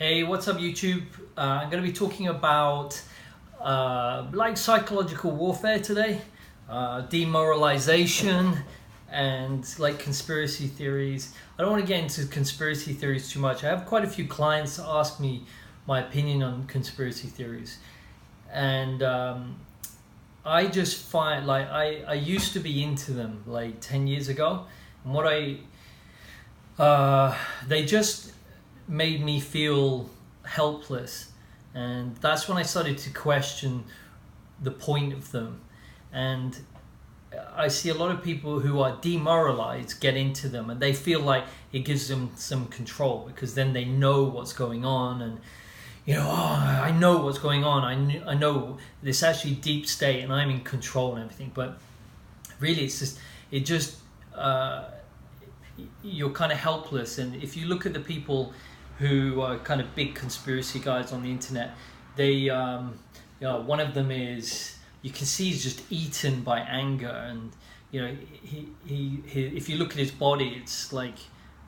Hey, what's up YouTube? I'm going to be talking about like psychological warfare today, demoralization, and like conspiracy theories. I don't want to get into conspiracy theories too much. I have quite a few clients ask me my opinion on conspiracy theories, and I just find like I used to be into them like 10 years ago, and what they just made me feel helpless, and that's when I started to question the point of them. And I see a lot of people who are demoralized get into them, and they feel like it gives them some control because then they know what's going on, and I know what's going on. I know this actually deep state, and I'm in control and everything. But really, you're kind of helpless. And if you look at the people who are kind of big conspiracy guys on the internet, they one of them is, you can see he's just eaten by anger, and he if you look at his body, it's like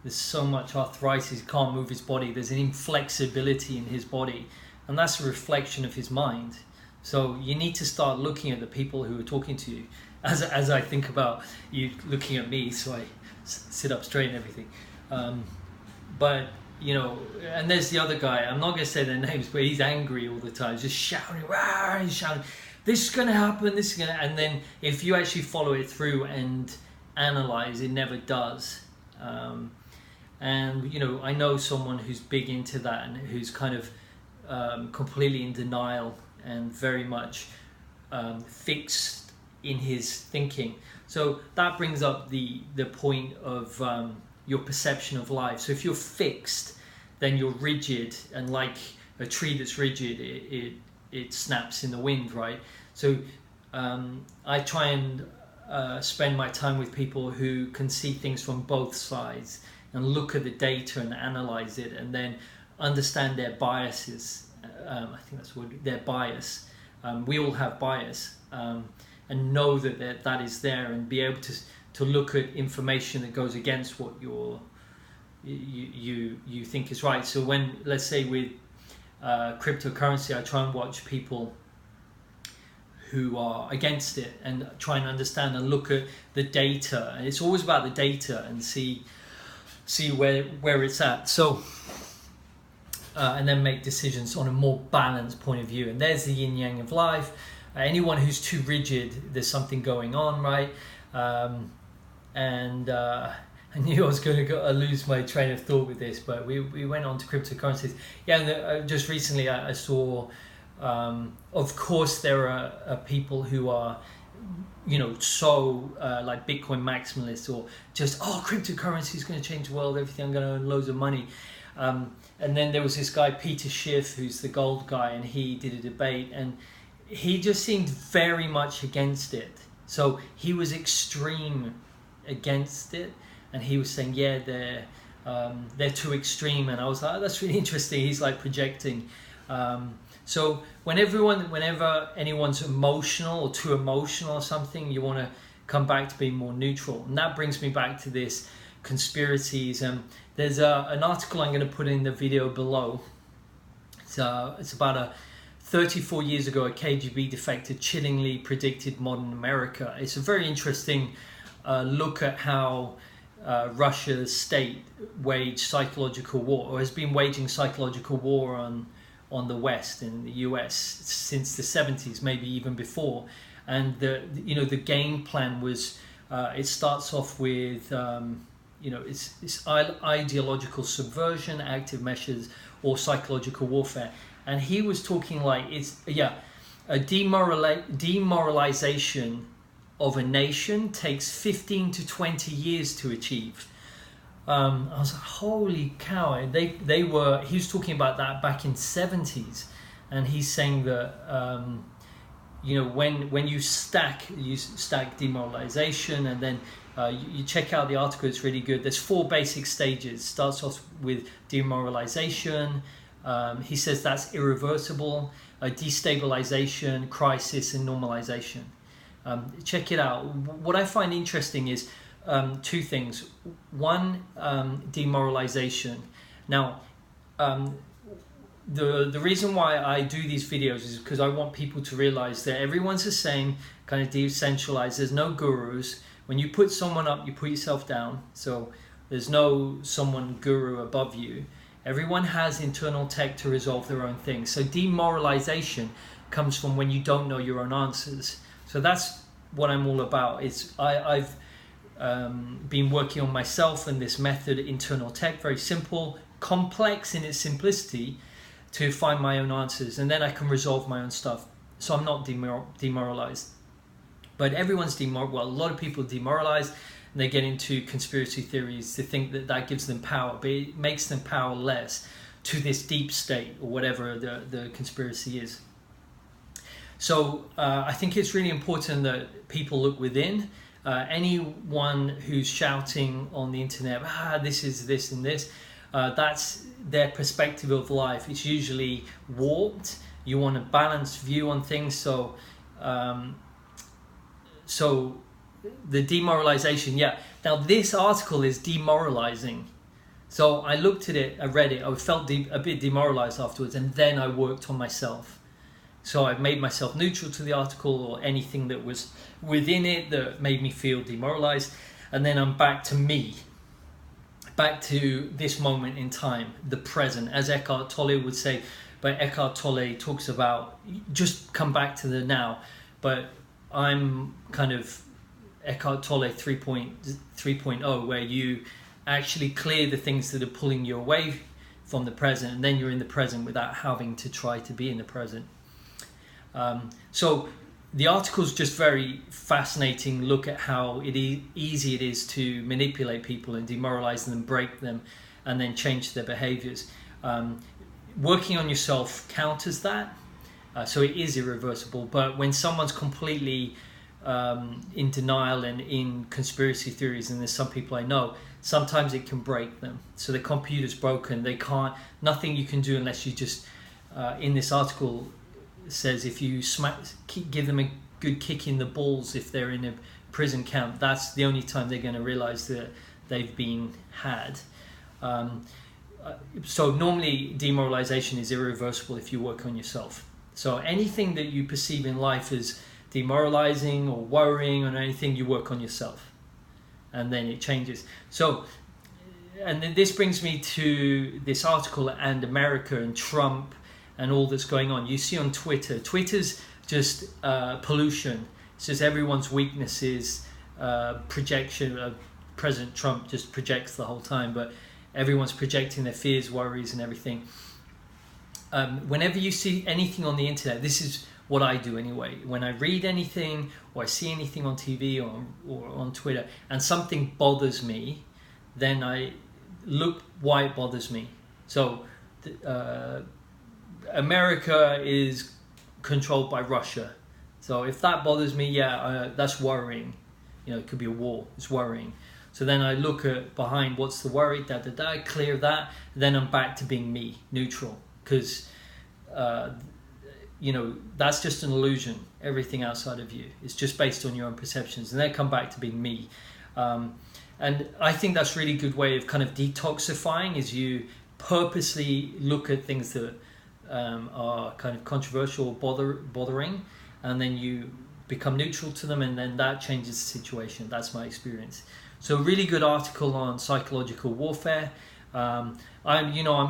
there's so much arthritis, he can't move his body, there's an inflexibility in his body, and that's a reflection of his mind. So you need to start looking at the people who are talking to you, as I think about you looking at me, so I sit up straight and everything. But and there's the other guy, I'm not going to say their names, but he's angry all the time, just shouting, rah, he's shouting, this is going to happen, this is going to, and then if you actually follow it through and analyze, it never does. And I know someone who's big into that, and who's kind of completely in denial and very much fixed in his thinking. So that brings up the point of your perception of life. So if you're fixed, then you're rigid, and like a tree that's rigid, it snaps in the wind, right? So I try and spend my time with people who can see things from both sides and look at the data and analyze it, and then understand their biases. I think that's what their bias. We all have bias, and know that is there, and be able to look at information that goes against what you think is right. So when, let's say with cryptocurrency, I try and watch people who are against it and try and understand and look at the data. And it's always about the data, and see where it's at. So and then make decisions on a more balanced point of view. And there's the yin yang of life. Anyone who's too rigid, there's something going on, right? I knew I was going to lose my train of thought with this, but we went on to cryptocurrencies. Yeah, and just recently I saw, of course, there are people who are, so like Bitcoin maximalists, or just, cryptocurrency is going to change the world, everything, I'm going to earn loads of money. And then there was this guy, Peter Schiff, who's the gold guy, and he did a debate, and he just seemed very much against it. So he was extreme against it, and he was saying, yeah, they're too extreme. And I was like, oh, that's really interesting. He's like projecting. So whenever anyone's emotional or too emotional or something, you want to come back to being more neutral. And that brings me back to this conspiracies. There's an article I'm going to put in the video below. It's about 34 years ago, a KGB defector chillingly predicted modern America. It's a very interesting look at how Russia's state waged psychological war, or has been waging psychological war on the West, in the US, since the 70s, maybe even before. And the game plan was, it starts off with it's ideological subversion, active measures, or psychological warfare. And he was talking like a demoralization of a nation takes 15 to 20 years to achieve. I was like, holy cow! He was talking about that back in 70s, and he's saying that when you stack demoralization, and then you check out the article, it's really good. There's 4 basic stages. Starts off with demoralization. He says that's irreversible, destabilization, crisis, and normalization. Check it out. What I find interesting is 2 things. One, demoralization. Now, the reason why I do these videos is because I want people to realize that everyone's the same, kind of decentralized. There's no gurus. When you put someone up, you put yourself down. So there's no someone guru above you. Everyone has internal tech to resolve their own things. So demoralization comes from when you don't know your own answers. So that's what I'm all about. I've been working on myself and this method, internal tech, very simple, complex in its simplicity, to find my own answers, and then I can resolve my own stuff. So I'm not demoralized. But everyone's well, a lot of people are demoralized, and they get into conspiracy theories to think that that gives them power, but it makes them powerless to this deep state or whatever the conspiracy is. So I think it's really important that people look within. Anyone who's shouting on the internet, this is this and this, that's their perspective of life. It's usually warped. You want a balanced view on things. So the demoralization, yeah. Now this article is demoralizing. So I looked at it, I read it, I felt a bit demoralized afterwards, and then I worked on myself. So I made myself neutral to the article or anything that was within it that made me feel demoralized. And then I'm back to me, back to this moment in time, the present, as Eckhart Tolle would say. But Eckhart Tolle talks about just come back to the now. But I'm kind of Eckhart Tolle 3.0, where you actually clear the things that are pulling you away from the present, and then you're in the present without having to try to be in the present. So the article's just very fascinating look at how easy it is to manipulate people and demoralize them, break them, and then change their behaviors. Working on yourself counters that, so it is irreversible. But when someone's completely in denial and in conspiracy theories, and there's some people I know, sometimes it can break them. So the computer's broken, they can't, nothing you can do unless you just, in this article, says if you give them a good kick in the balls if they're in a prison camp, that's the only time they're going to realize that they've been had. So normally demoralization is irreversible if you work on yourself. So anything that you perceive in life as demoralizing or worrying or anything, you work on yourself, and then it changes. So, and then this brings me to this article and America and Trump and all that's going on. You see on Twitter's just pollution. It's just everyone's weaknesses, projection. President Trump just projects the whole time, but everyone's projecting their fears, worries, and everything. Whenever you see anything on the internet, this is what I do anyway. When I read anything or I see anything on TV or on Twitter and something bothers me, then I look why it bothers me. So America is controlled by Russia. So if that bothers me, that's worrying. It could be a war. It's worrying. So then I look at behind what's the worry, clear that. Then I'm back to being me, neutral. Because, that's just an illusion. Everything outside of you is just based on your own perceptions. And then come back to being me. And I think that's a really good way of kind of detoxifying, is you purposely look at things that are kind of controversial or bothering, and then you become neutral to them, and then that changes the situation. That's my experience. So a really good article on psychological warfare. I'm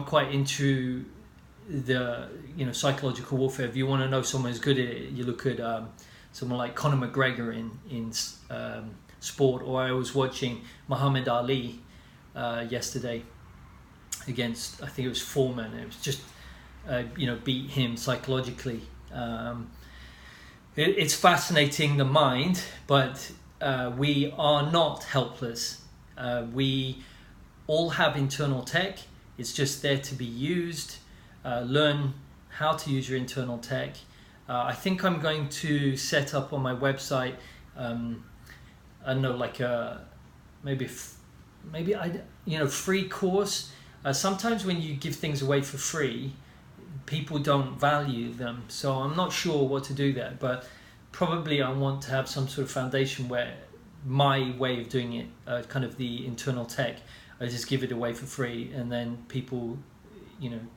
quite into the psychological warfare. If you want to know someone who's good at it, you look at someone like Conor McGregor in sport, or I was watching Muhammad Ali yesterday against, I think it was Foreman. It was just beat him psychologically. It's fascinating, the mind, but we are not helpless. We all have internal tech. It's just there to be used. Learn how to use your internal tech. I think I'm going to set up on my website, free course. Sometimes when you give things away for free, people don't value them. So I'm not sure what to do there, but probably I want to have some sort of foundation where my way of doing it, kind of the internal tech, I just give it away for free, and then people,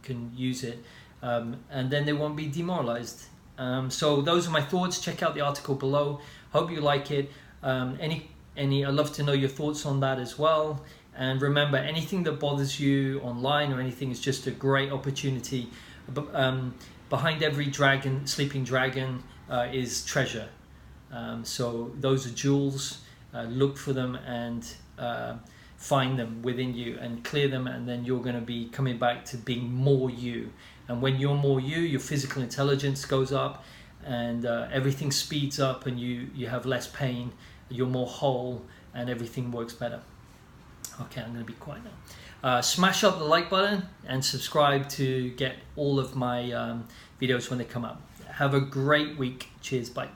can use it, and then they won't be demoralized. So those are my thoughts. Check out the article below. Hope you like it. I'd love to know your thoughts on that as well. And remember, anything that bothers you online or anything is just a great opportunity. Behind every sleeping dragon is treasure. So those are jewels. Look for them and find them within you and clear them, and then you're going to be coming back to being more you. And when you're more you, your physical intelligence goes up, and everything speeds up, and you have less pain, you're more whole, and everything works better. Okay, I'm going to be quiet now. Smash up the like button and subscribe to get all of my videos when they come up. Have a great week. Cheers, bye.